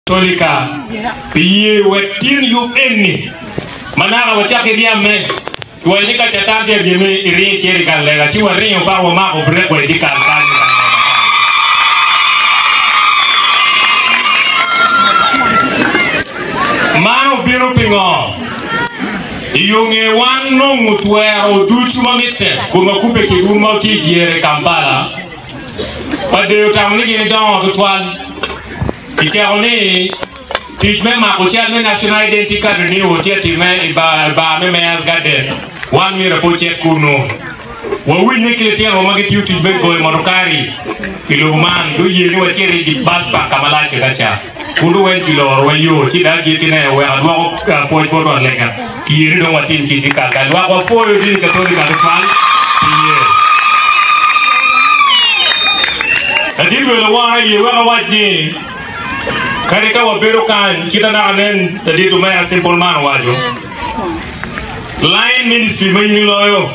Tolika piye wetin yu eni manara wachake diame wanyika chatante jeme iri cheri kalega chiwa rinyo pa wa mako break wa dika alkani mano biro pingo iyonge wano mutwero duchu mamite kuma kupe kiguma utijiere Kampala pade utamligi ni dawa tutwal Ichoni tijme makuchia me national identity card ni wotia tijme ba me mayas garden one mira poche kuno wawi nekiletia wamageti tijme boy marokari iluman do yeni wachiri di baspa kamalache kacha kuno wenti lor wayo chida gitine we adwa foy bodo lega yeni do watin kitika adwa ko foy di katoli kalfal ye adirwe la wa ye wa wajni Karika wa bero kan kita na anen tadi tu maya simple man wajo. Line ministry mayi loyo.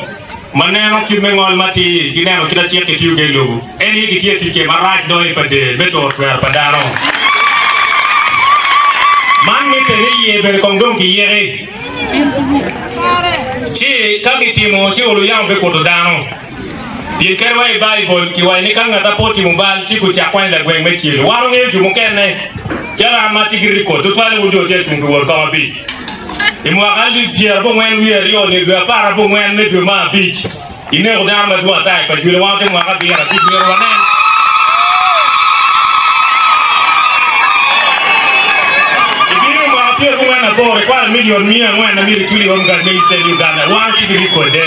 Maneno kimengol mati kineno kita tiek ketiu ke logo. Eni kitie tike maraj doi pade beto twer padaro. Man ni tele ye ber kongdom ki yere. Chi kagitimo chi ulu yang be kodo dano. Di kerwa Bible ki wa ni kanga tapoti mubal chi ku chakwa nda gweng mechilo. Waro ngeju mukene. Jala mati giriko tutwale ujo je tungu wor kama bi imwa ali pierre bo ngwen wi rio ne do para bo ngwen me do ma beach ine ko dama do atai pa jule wante mwa ka bi ra bi ro wanen ibiro mwa pierre bo ngwen abore kwa million mia ngwen na miri tuli on ga me se Uganda wanti giriko de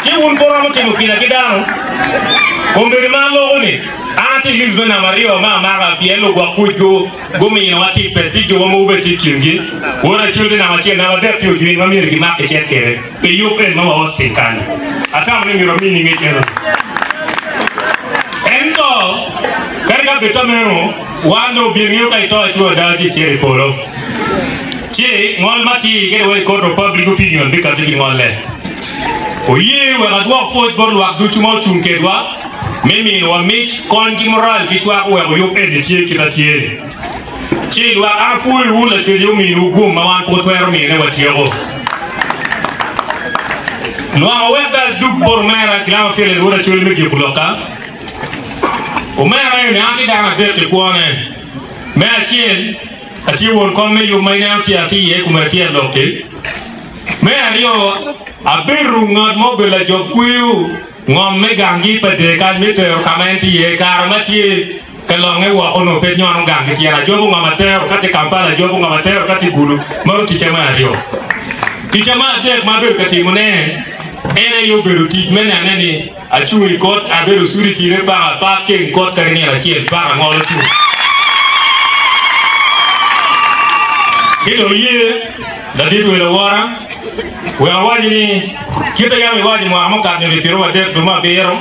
ti un bora mo timo kila kidano kombere malo ni ati lizo na Mario mama pielo kwa kujo gomi na wati petiki wa mube tikingi wora childe na wati na wade pio jini mamiri ki make chetkere pe yupen mama hosting kan ata mwe miro mini ngechero ento karika betamero wando birnyo ka ito ito daji chere polo che ngol mati kere we kodo public opinion bika tiki ngole oye we adwa foot bor wak du chumo chunkedwa mimi wa mich kon ki moral ki chwa ko yo editie ki tatie chi wa afu wula ti yo mi ugu ma wan ko twero mi ne watiego no ma weda dug bor mera klam fele wura chul mi ki bloka o mera ni anti da de ko ne me achien ati won kon me yo mai na ti ati ye kuma ti loke me ario abiru ngat mo bela jo kuyu ngom me gangi pade kan meter kamenti ye karamati kalonge wa ono pe nyon gangi tiara jobo ngamater kati Kampala jobo ngamater kati gulu maru tichama rio tichama de maber kati mune ene yo beru ti mena nani achui kot aberu suri tire pa ke kot karni la chiel pa ngol tu kilo ye dadidu la wara we awajini kita yami waji mo amoka ni piro wa de duma bero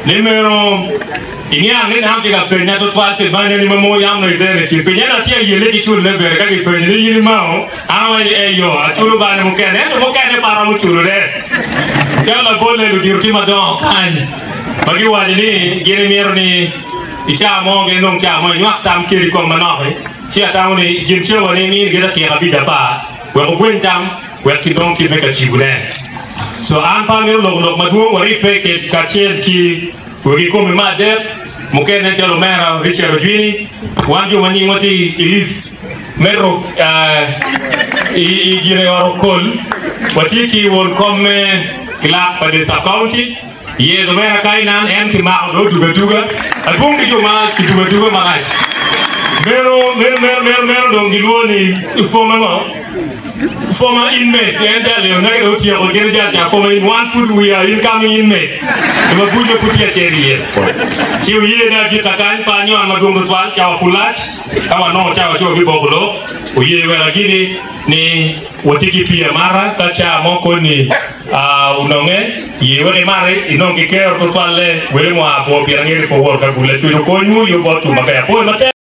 nimero inya ni na hamti ka penya to twal pe banya ni mo yam no de ki penya na tia yele ki chul le ber ka ki penya ni yiri mao awa eyo achulu ba mo kene to mo kene para mo chulu de jala bole lu dirti ma don kan bagi waji ni gere mero ni icha mo ge nong cha mo nyak tam kiri ko manoe chia tam ni gin chewa ni ni gera ki ka bi da ba we ko gwen tam we ki don ki me ka chibule so an pa mero log maduo wari pe ke ka chel ki we ko me ma de mo ke ne chalo mera Richard Jwini wanjo wani ngoti Elise mero i gire waro kol wati ki won komme Clark pa de sa county ye zo mera kainan en ki ma do duga album ki joma ki duga ma mero dongiloni former inmate, former in 1 foot we are incoming inmates. We put the put here. She will hear that get a kind panyo and Madum Twal, Chow Fulach, our no Chow Bobolo, we hear where a guinea, ni Watiki Pia Mara, Kacha Moko ni Unome, ye were married, you don't care to Twale, William Bob, Pirangi for work, I will let you go, you bought to Magaya.